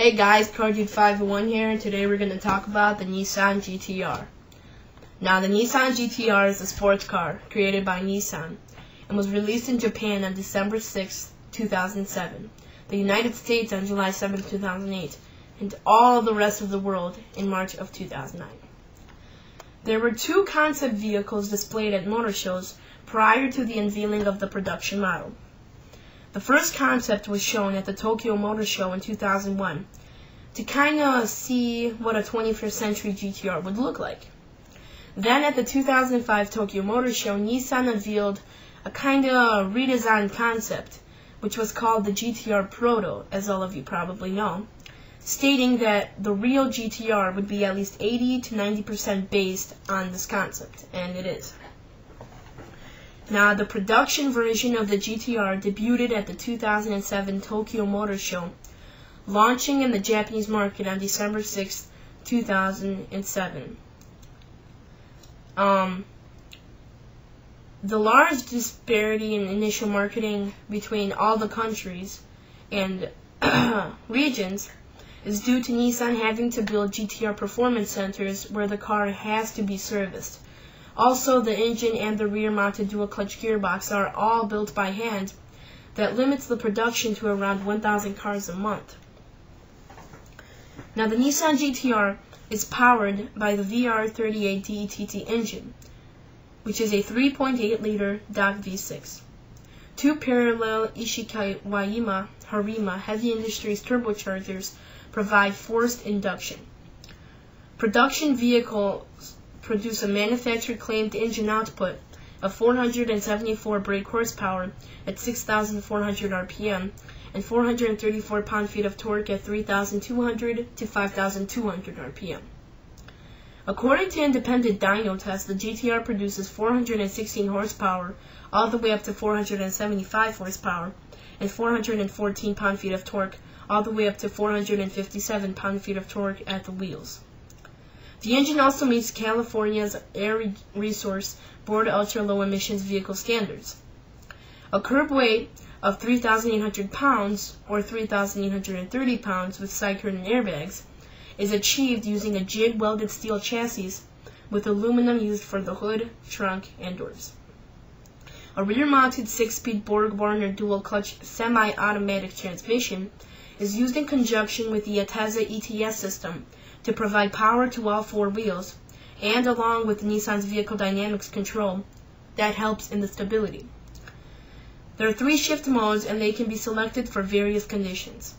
Hey guys, CarDude501 here, and today we're going to talk about the Nissan GTR. Now, the Nissan GTR is a sports car created by Nissan and was released in Japan on December 6, 2007, the United States on July 7, 2008, and all the rest of the world in March of 2009. There were two concept vehicles displayed at motor shows prior to the unveiling of the production model. The first concept was shown at the Tokyo Motor Show in 2001 to kind of see what a 21st century GTR would look like. Then at the 2005 Tokyo Motor Show, Nissan unveiled a kind of redesigned concept, which was called the GTR Proto, as all of you probably know, stating that the real GTR would be at least 80 to 90% based on this concept, and it is. Now, the production version of the GTR debuted at the 2007 Tokyo Motor Show, launching in the Japanese market on December 6, 2007. The large disparity in initial marketing between all the countries and regions is due to Nissan having to build GTR performance centers where the car has to be serviced. Also, the engine and the rear-mounted dual-clutch gearbox are all built by hand. That limits the production to around 1,000 cars a month. Now, the Nissan GTR is powered by the VR38 DETT engine, which is a 3.8-liter DOC V6. Two parallel Ishikawa Harima Heavy Industries turbochargers provide forced induction. Production vehicles produce a manufacturer-claimed engine output of 474 brake horsepower at 6,400 RPM and 434 pound-feet of torque at 3,200 to 5,200 RPM. According to independent dyno tests, the GTR produces 416 horsepower all the way up to 475 horsepower and 414 pound-feet of torque all the way up to 457 pound-feet of torque at the wheels. The engine also meets California's Air Resource Board ultra-low emissions vehicle standards. A curb weight of 3,800 pounds or 3,830 pounds with side curtain airbags is achieved using a jig-welded steel chassis with aluminum used for the hood, trunk, and doors. A rear-mounted 6-speed Borg-Warner dual-clutch semi-automatic transmission is used in conjunction with the Ateza ETS system to provide power to all four wheels, and along with Nissan's vehicle dynamics control, that helps in the stability. There are 3 shift modes, and they can be selected for various conditions.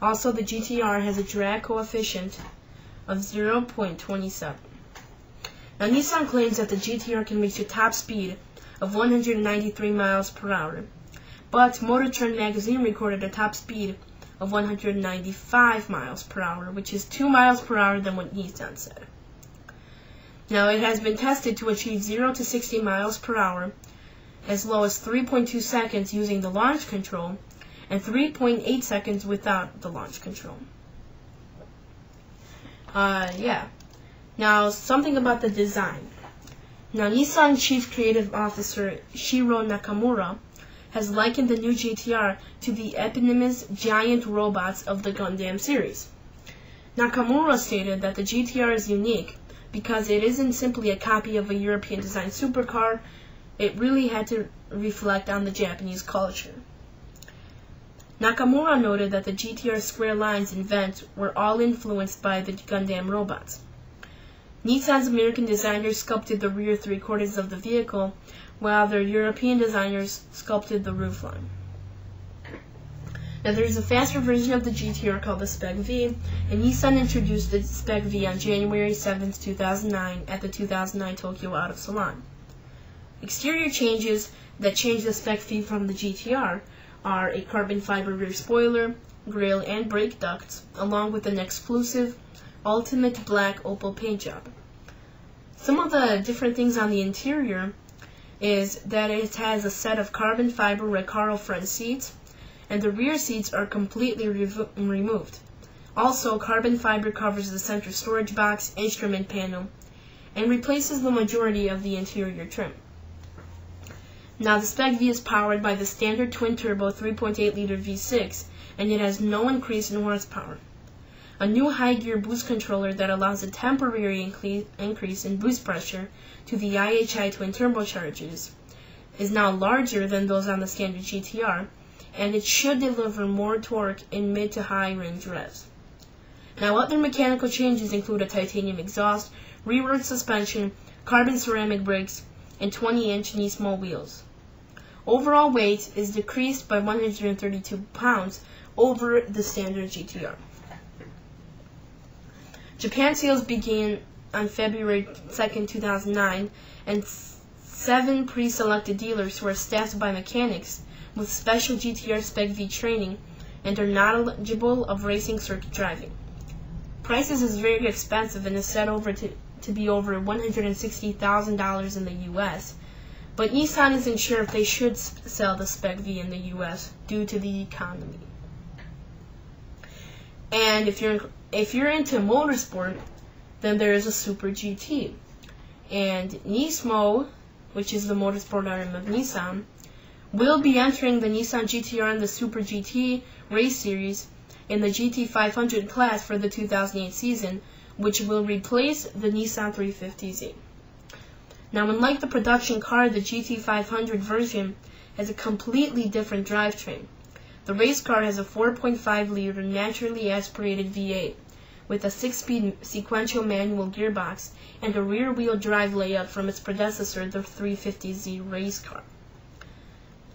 Also, the GTR has a drag coefficient of 0.27. Now, Nissan claims that the GTR can reach a top speed of 193 miles per hour, but Motor Trend magazine recorded a top speed of 195 miles per hour, which is 2 miles per hour than what Nissan said. Now, it has been tested to achieve 0 to 60 miles per hour as low as 3.2 seconds using the launch control and 3.8 seconds without the launch control. Now, something about the design. Now, Nissan Chief Creative Officer Shiro Nakamura has likened the new GTR to the eponymous giant robots of the Gundam series. Nakamura stated that the GTR is unique because it isn't simply a copy of a European-designed supercar. It really had to reflect on the Japanese culture. Nakamura noted that the GTR's square lines and vents were all influenced by the Gundam robots. Nissan's American designers sculpted the rear 3/4 of the vehicle, while their European designers sculpted the roofline. Now, there is a faster version of the GTR called the Spec V, and Nissan introduced the Spec V on January 7, 2009 at the 2009 Tokyo Auto Salon. Exterior changes that change the Spec V from the GTR are a carbon fiber rear spoiler, grille, and brake ducts, along with an exclusive ultimate black opal paint job. Some of the different things on the interior is that it has a set of carbon fiber Recaro front seats, and the rear seats are completely removed. Also, carbon fiber covers the center storage box, instrument panel, and replaces the majority of the interior trim. Now, the Spec V is powered by the standard twin-turbo 3.8-liter V6, and it has no increase in horsepower. a new high-gear boost controller that allows a temporary increase in boost pressure to the IHI twin turbochargers is now larger than those on the standard GTR, and it should deliver more torque in mid to high range revs. Now, other mechanical changes include a titanium exhaust, rear suspension, carbon ceramic brakes, and 20-inch Nismo wheels. Overall weight is decreased by 132 pounds over the standard GTR. Japan sales began on February 2, 2009, and 7 pre-selected dealers who are staffed by mechanics with special GTR Spec V training and are not eligible of racing circuit driving. Prices is very expensive and is set over to be over $160,000 in the U.S., but Nissan isn't sure if they should sell the Spec V in the U.S. due to the economy. And if you're into motorsport, then there is a Super GT. And Nismo, which is the motorsport arm of Nissan, will be entering the Nissan GTR and the Super GT race series in the GT500 class for the 2008 season, which will replace the Nissan 350Z. Now, unlike the production car, the GT500 version has a completely different drivetrain. The race car has a 4.5-liter naturally aspirated V8 with a 6-speed sequential manual gearbox and a rear-wheel drive layout from its predecessor, the 350Z race car.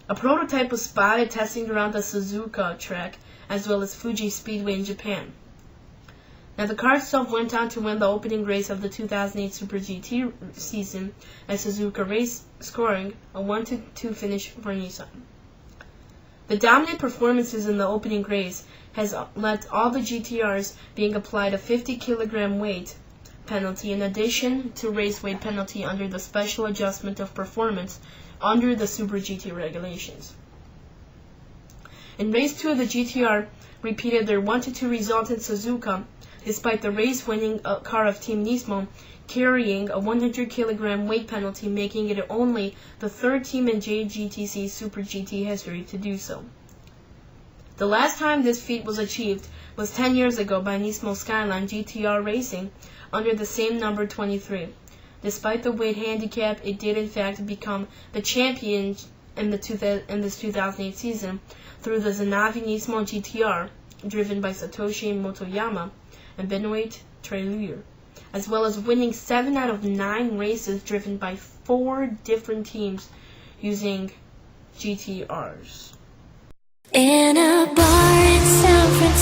A prototype was spotted testing around the Suzuka track as well as Fuji Speedway in Japan. Now, the car itself went on to win the opening race of the 2008 Super GT season at Suzuka Race, scoring a 1-2 finish for Nissan. The dominant performances in the opening race has led all the GTRs being applied a 50-kilogram weight penalty in addition to race weight penalty under the special adjustment of performance under the Super GT regulations. In race 2, the GTR repeated their 1-2 result in Suzuka, despite the race-winning car of Team Nismo carrying a 100-kilogram weight penalty, making it only the third team in JGTC Super GT history to do so. The last time this feat was achieved was 10 years ago by Nismo Skyline GTR Racing under the same number 23. Despite the weight handicap, it did in fact become the champion in this 2008 season through the Zanavi Nismo GTR, driven by Satoshi Motoyama and Benoit Treluyer, as well as winning 7 out of 9 races driven by 4 different teams using GTRs. In a bar in San Francisco.